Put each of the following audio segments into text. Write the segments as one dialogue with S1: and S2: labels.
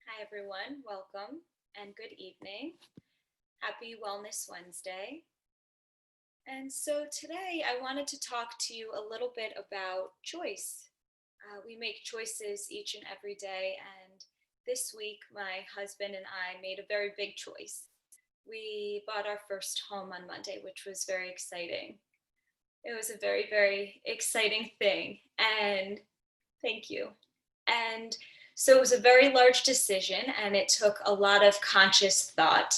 S1: Hi, everyone. Welcome and good evening. Happy Wellness Wednesday. And so today I wanted to talk to you a little bit about choice. We make choices each and every day. And this week, my husband and I made a very big choice. We bought our first home on Monday, which was very exciting. It was a very, very exciting thing. And thank you. And so it was a very large decision and it took a lot of conscious thought.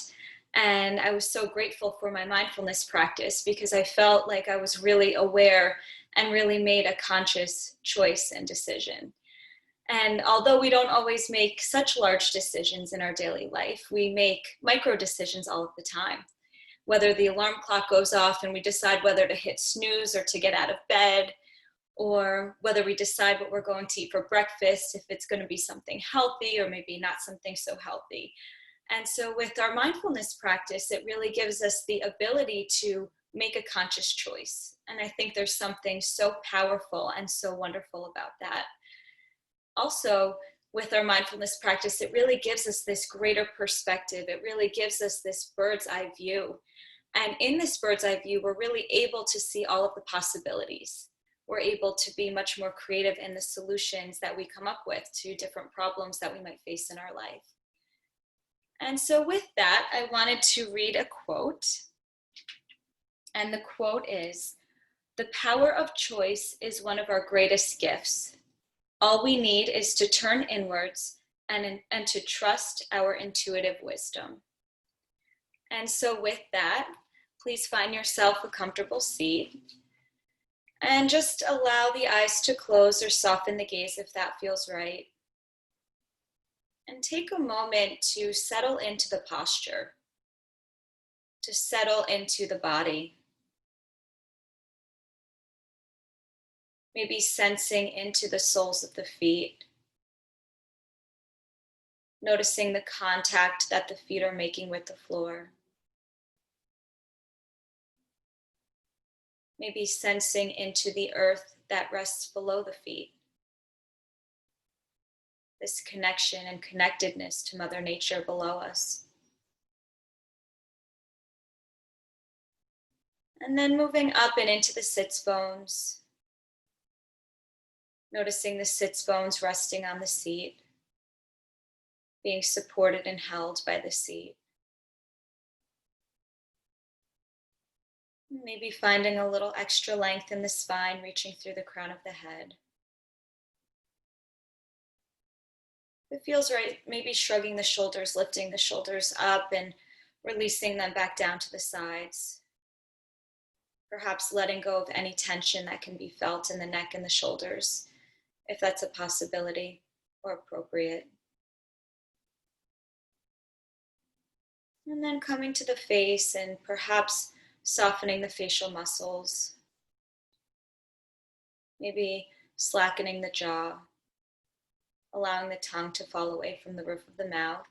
S1: And I was so grateful for my mindfulness practice because I felt like I was really aware and really made a conscious choice and decision. And although we don't always make such large decisions in our daily life, we make micro decisions all of the time. Whether the alarm clock goes off and we decide whether to hit snooze or to get out of bed, or whether we decide what we're going to eat for breakfast, if it's going to be something healthy or maybe not something so healthy. And so with our mindfulness practice, it really gives us the ability to make a conscious choice. And I think there's something so powerful and so wonderful about that. Also, with our mindfulness practice, it really gives us this greater perspective. It really gives us this bird's eye view. And in this bird's eye view, we're really able to see all of the possibilities. We're able to be much more creative in the solutions that we come up with to different problems that we might face in our life. And so with that, I wanted to read a quote. And the quote is, "The power of choice is one of our greatest gifts. All we need is to turn inwards and to trust our intuitive wisdom." And so with that, please find yourself a comfortable seat. And just allow the eyes to close or soften the gaze if that feels right. And take a moment to settle into the posture, to settle into the body. Maybe sensing into the soles of the feet. Noticing the contact that the feet are making with the floor. Maybe sensing into the earth that rests below the feet. This connection and connectedness to Mother Nature below us. And then moving up and into the sits bones. Noticing the sits bones resting on the seat, being supported and held by the seat. Maybe finding a little extra length in the spine, reaching through the crown of the head. If it feels right, maybe shrugging the shoulders, lifting the shoulders up and releasing them back down to the sides. Perhaps letting go of any tension that can be felt in the neck and the shoulders, if that's a possibility or appropriate. And then coming to the face and perhaps softening the facial muscles. Maybe slackening the jaw, allowing the tongue to fall away from the roof of the mouth.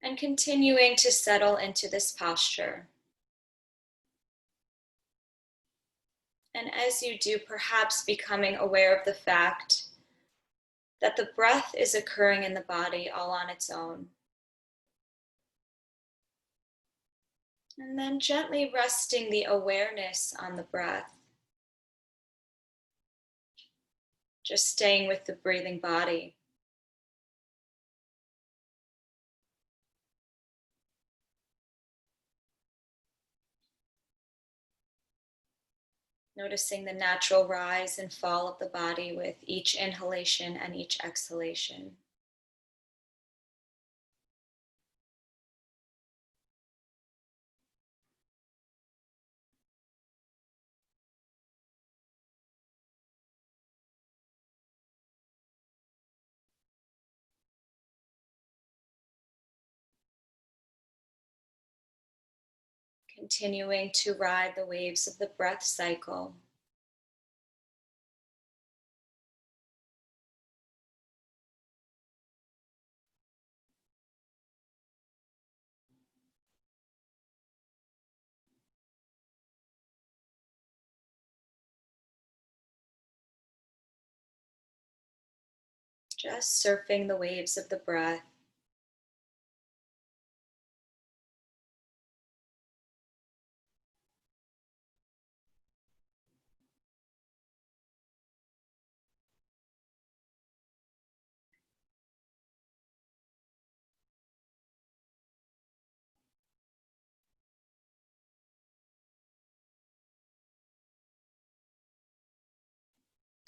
S1: And continuing to settle into this posture. And as you do, perhaps becoming aware of the fact that the breath is occurring in the body all on its own. And then gently resting the awareness on the breath. Just staying with the breathing body. Noticing the natural rise and fall of the body with each inhalation and each exhalation. Continuing to ride the waves of the breath cycle. just surfing the waves of the breath.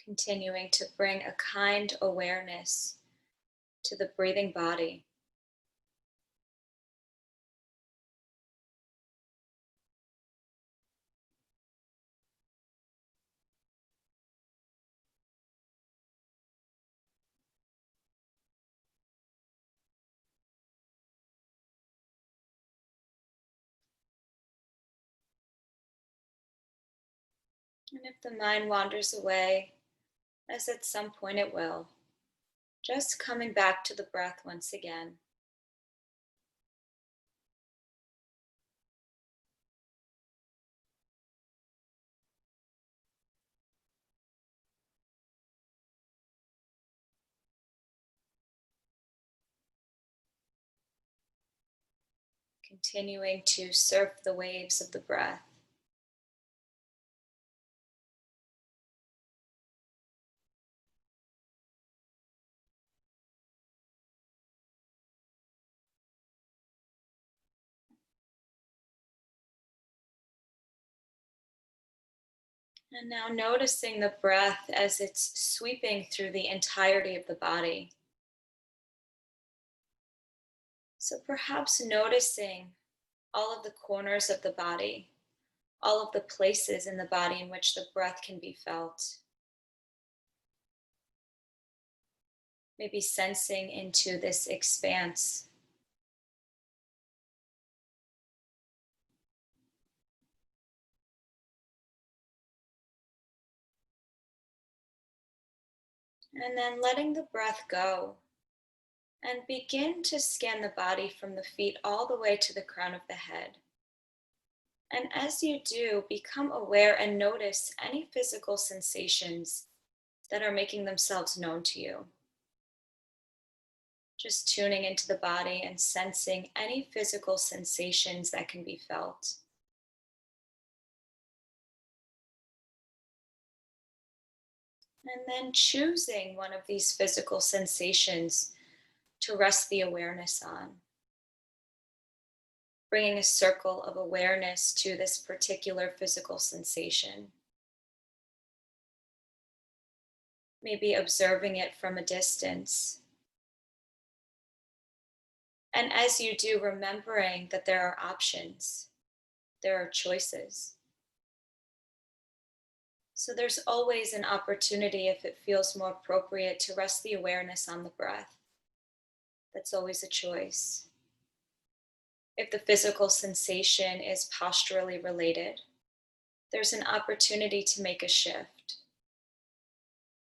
S1: Continuing to bring a kind awareness to the breathing body. And if the mind wanders away, as at some point it will, just coming back to the breath once again. Continuing to surf the waves of the breath. And now noticing the breath as it's sweeping through the entirety of the body. So perhaps noticing all of the corners of the body, all of the places in the body in which the breath can be felt. Maybe sensing into this expanse. And then letting the breath go and begin to scan the body from the feet all the way to the crown of the head. And as you do, become aware and notice any physical sensations that are making themselves known to you. Just tuning into the body and sensing any physical sensations that can be felt. And then choosing one of these physical sensations to rest the awareness on. Bringing a circle of awareness to this particular physical sensation. Maybe observing it from a distance. And as you do, remembering that there are options, there are choices. So there's always an opportunity, if it feels more appropriate, to rest the awareness on the breath. That's always a choice. If the physical sensation is posturally related, there's an opportunity to make a shift.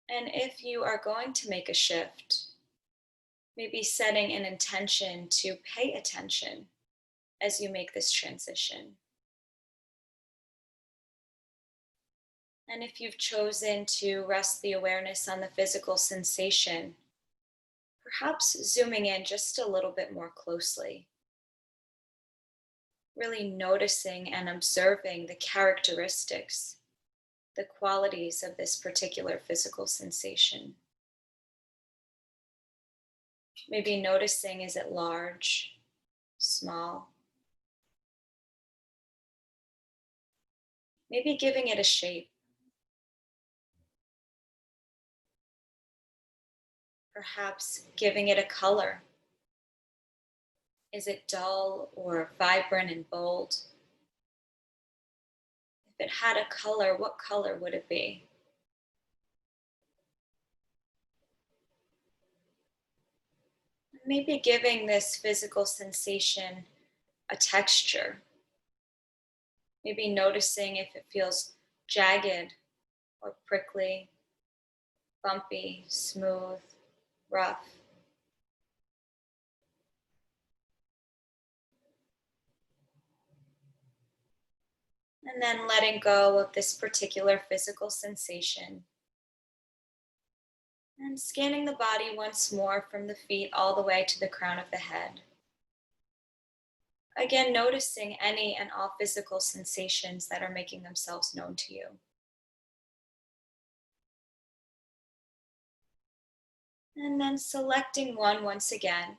S1: And if you are going to make a shift, maybe setting an intention to pay attention as you make this transition. And if you've chosen to rest the awareness on the physical sensation, perhaps zooming in just a little bit more closely, really noticing and observing the characteristics, the qualities of this particular physical sensation. Maybe noticing, is it large, small? Maybe giving it a shape. Perhaps giving it a color. Is it dull or vibrant and bold? If it had a color, what color would it be? Maybe giving this physical sensation a texture. Maybe noticing if it feels jagged or prickly, bumpy, smooth, rough. And then letting go of this particular physical sensation. And scanning the body once more from the feet all the way to the crown of the head. Again, noticing any and all physical sensations that are making themselves known to you. And then selecting one once again,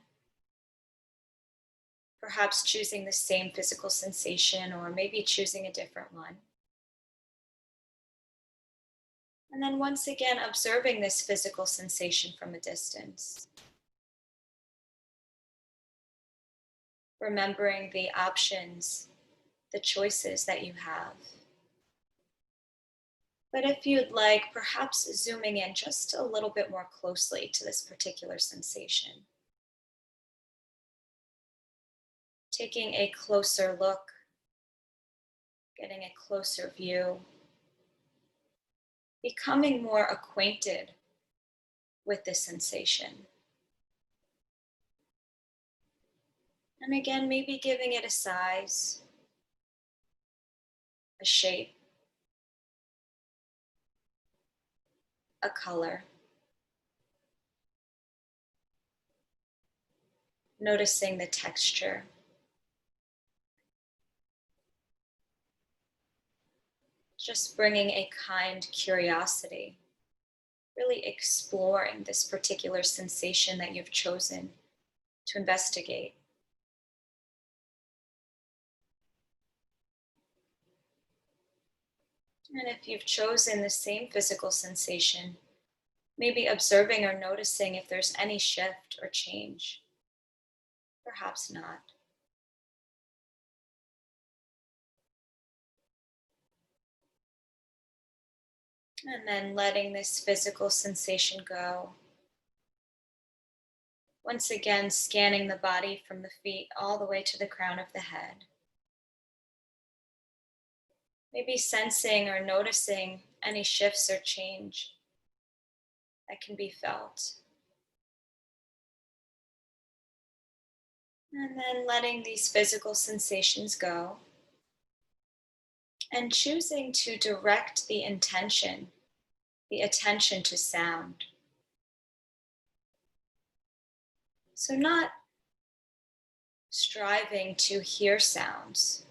S1: perhaps choosing the same physical sensation or maybe choosing a different one. And then once again, observing this physical sensation from a distance. Remembering the options, the choices that you have. But if you'd like, perhaps zooming in just a little bit more closely to this particular sensation. Taking a closer look, getting a closer view, becoming more acquainted with this sensation. And again, maybe giving it a size, a shape, a color. Noticing the texture. Just bringing a kind curiosity, really exploring this particular sensation that you've chosen to investigate. And if you've chosen the same physical sensation, maybe observing or noticing if there's any shift or change. Perhaps not. And then letting this physical sensation go. Once again, scanning the body from the feet all the way to the crown of the head. Maybe sensing or noticing any shifts or change that can be felt. And then letting these physical sensations go and choosing to direct the intention, the attention to sound. So, not striving to hear sounds,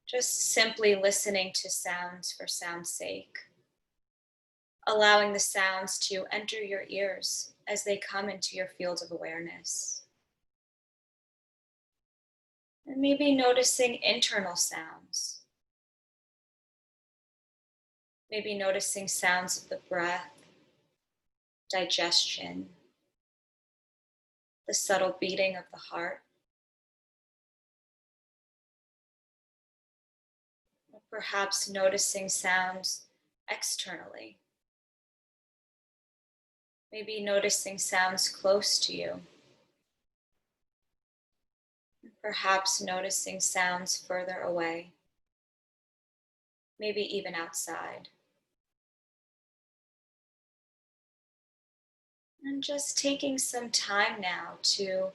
S1: just simply listening to sounds for sound's sake, allowing the sounds to enter your ears as they come into your field of awareness. And maybe noticing internal sounds, maybe noticing sounds of the breath, digestion, the subtle beating of the heart, or perhaps noticing sounds externally, maybe noticing sounds close to you, perhaps noticing sounds further away, maybe even outside. And just taking some time now to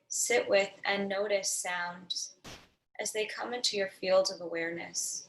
S1: sit with and notice sounds as they come into your field of awareness.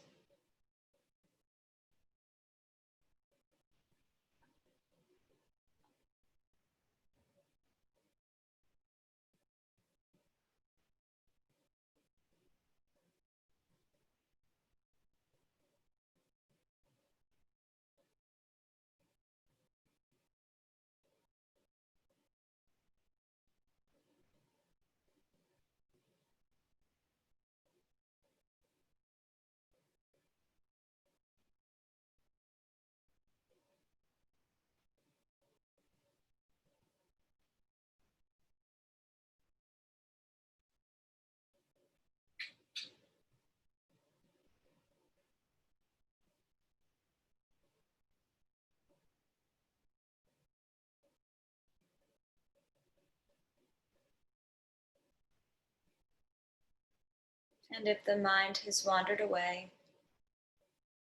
S1: And if the mind has wandered away,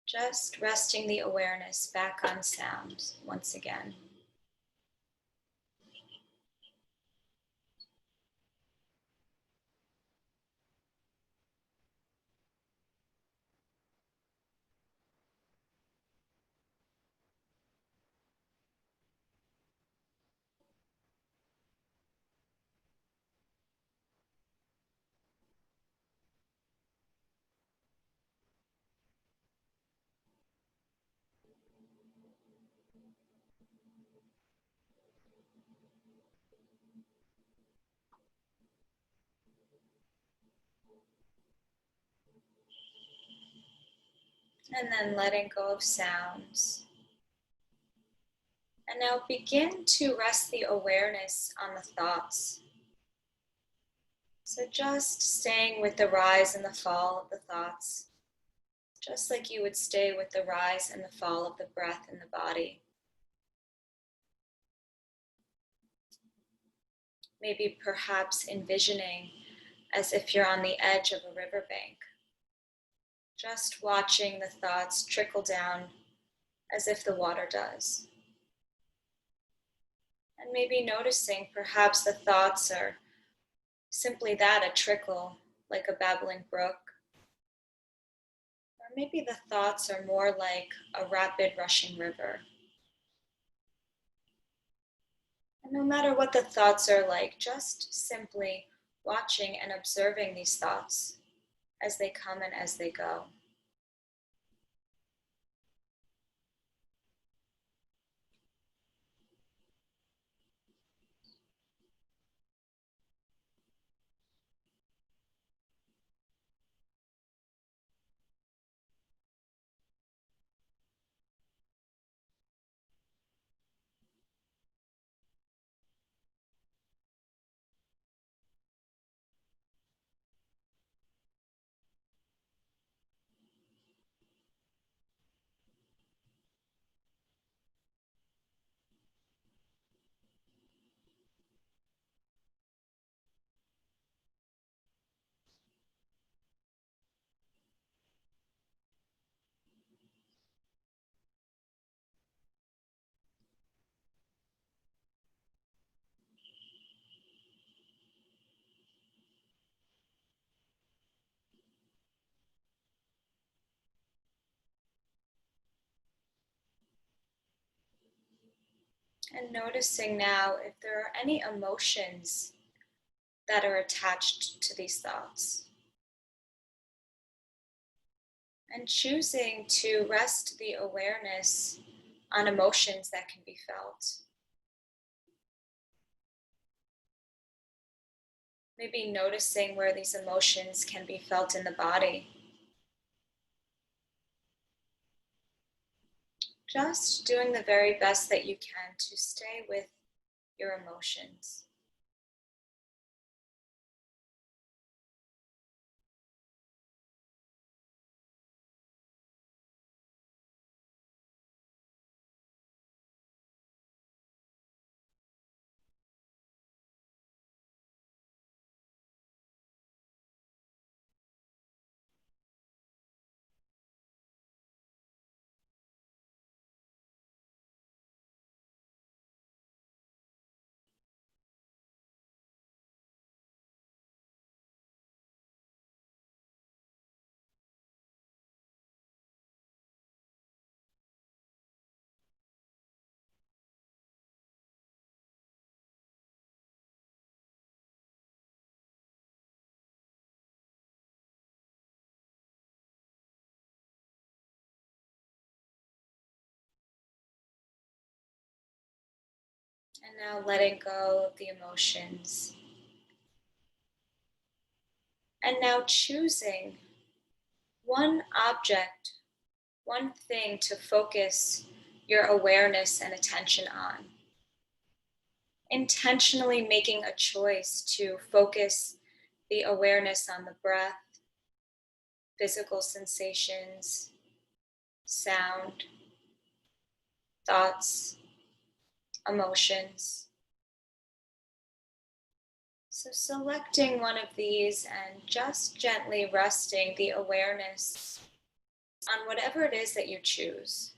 S1: just resting the awareness back on sound once again. And then letting go of sounds. And now begin to rest the awareness on the thoughts. So just staying with the rise and the fall of the thoughts, just like you would stay with the rise and the fall of the breath in the body. Maybe perhaps envisioning as if you're on the edge of a riverbank, just watching the thoughts trickle down as if the water does. And maybe noticing perhaps the thoughts are simply that, a trickle, like a babbling brook. Or maybe the thoughts are more like a rapid rushing river. And no matter what the thoughts are like, just simply watching and observing these thoughts as they come and as they go. And noticing now if there are any emotions that are attached to these thoughts. And choosing to rest the awareness on emotions that can be felt. Maybe noticing where these emotions can be felt in the body. Just doing the very best that you can to stay with your emotions. And now letting go of the emotions. And now choosing one object, one thing to focus your awareness and attention on. Intentionally making a choice to focus the awareness on the breath, physical sensations, sound, thoughts, emotions. So selecting one of these and just gently resting the awareness on whatever it is that you choose.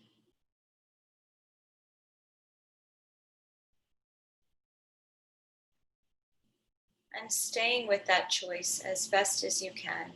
S1: And staying with that choice as best as you can.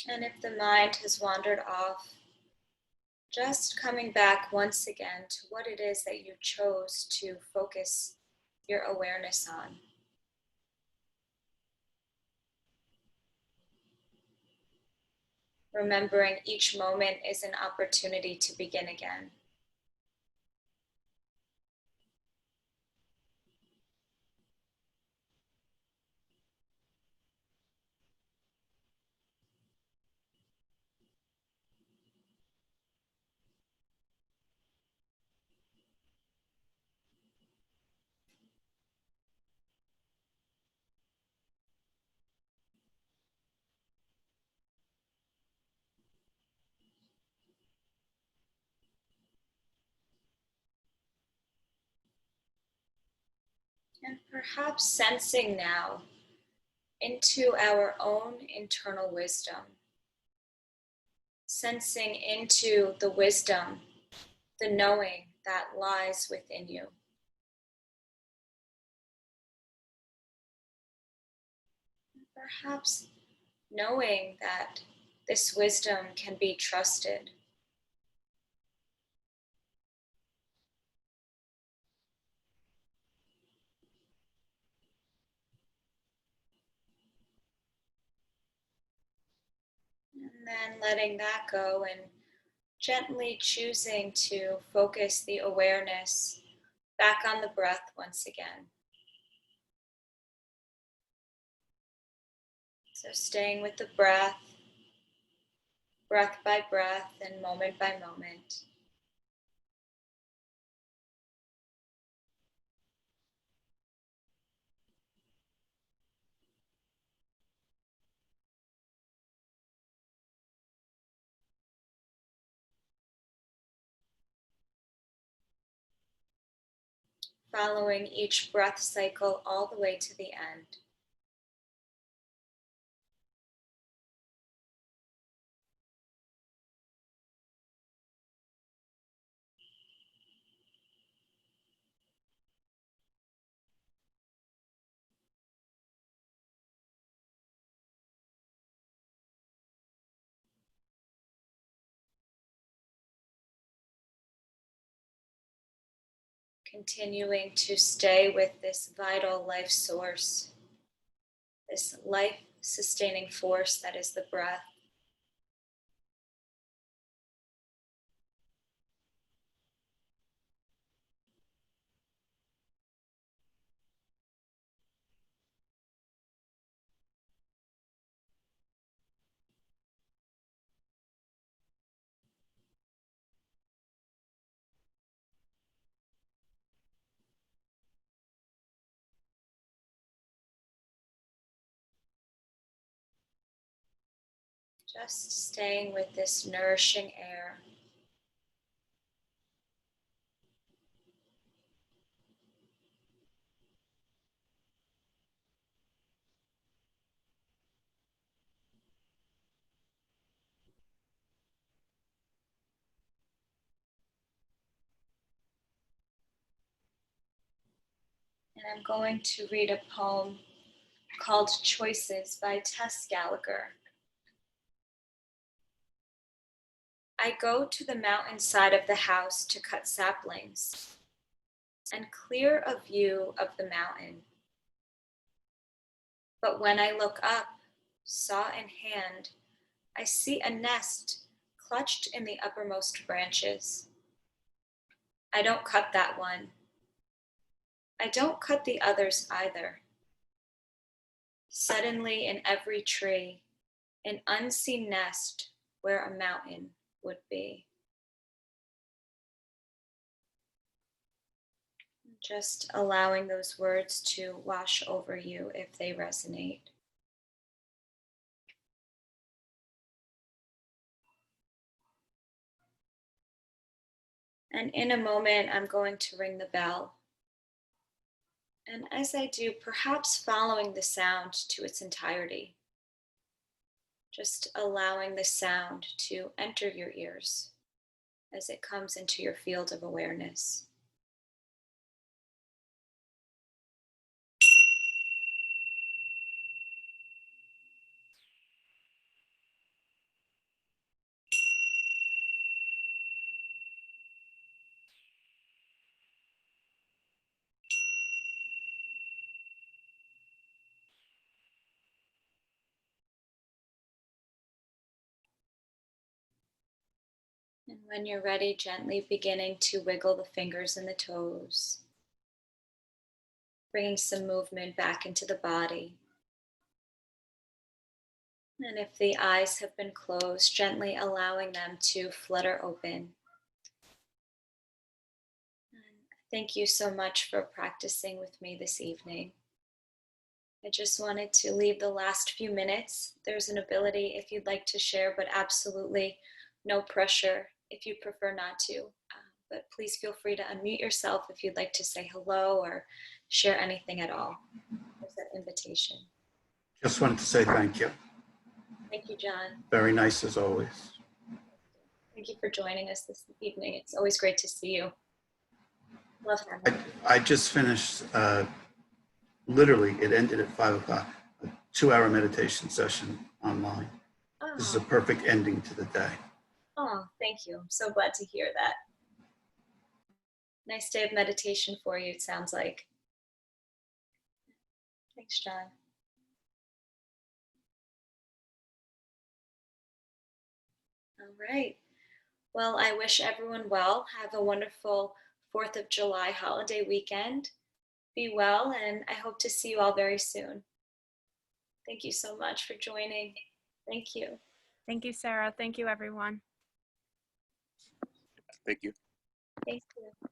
S1: And if the mind has wandered off, just coming back once again to what it is that you chose to focus your awareness on. Remembering each moment is an opportunity to begin again. And perhaps sensing now into our own internal wisdom, sensing into the wisdom, the knowing that lies within you. Perhaps knowing that this wisdom can be trusted. And then letting that go and gently choosing to focus the awareness back on the breath once again. So staying with the breath, breath by breath and moment by moment. Following each breath cycle all the way to the end. Continuing to stay with this vital life source, this life sustaining force that is the breath. Just staying with this nourishing air. And I'm going to read a poem called Choices by Tess Gallagher. I go to the mountainside of the house to cut saplings and clear a view of the mountain. But when I look up, saw in hand, I see a nest clutched in the uppermost branches. I don't cut that one. I don't cut the others either. Suddenly, in every tree, an unseen nest where a mountain would be. Just allowing those words to wash over you if they resonate. And in a moment, I'm going to ring the bell. And as I do, perhaps following the sound to its entirety, just allowing the sound to enter your ears as it comes into your field of awareness. When you're ready, gently beginning to wiggle the fingers and the toes, bringing some movement back into the body. And if the eyes have been closed, gently allowing them to flutter open. And thank you so much for practicing with me this evening. I just wanted to leave the last few minutes. There's an ability if you'd like to share, but absolutely no pressure if you prefer not to. But please feel free to unmute yourself if you'd like to say hello or share anything at all. There's that invitation.
S2: Just wanted to say thank you.
S1: Thank you, John.
S2: Very nice as always.
S1: Thank you for joining us this evening. It's always great to see you. Love having you.
S2: I just finished, literally, it ended at 5 o'clock, a 2-hour meditation session online. This is a perfect ending to the day.
S1: Oh, thank you. I'm so glad to hear that. Nice day of meditation for you, it sounds like. Thanks, John. All right. Well, I wish everyone well. Have a wonderful 4th of July holiday weekend. Be well, and I hope to see you all very soon. Thank you so much for joining. Thank you.
S3: Thank you, Sarah. Thank you, everyone.
S4: Thank you.
S1: Thank you.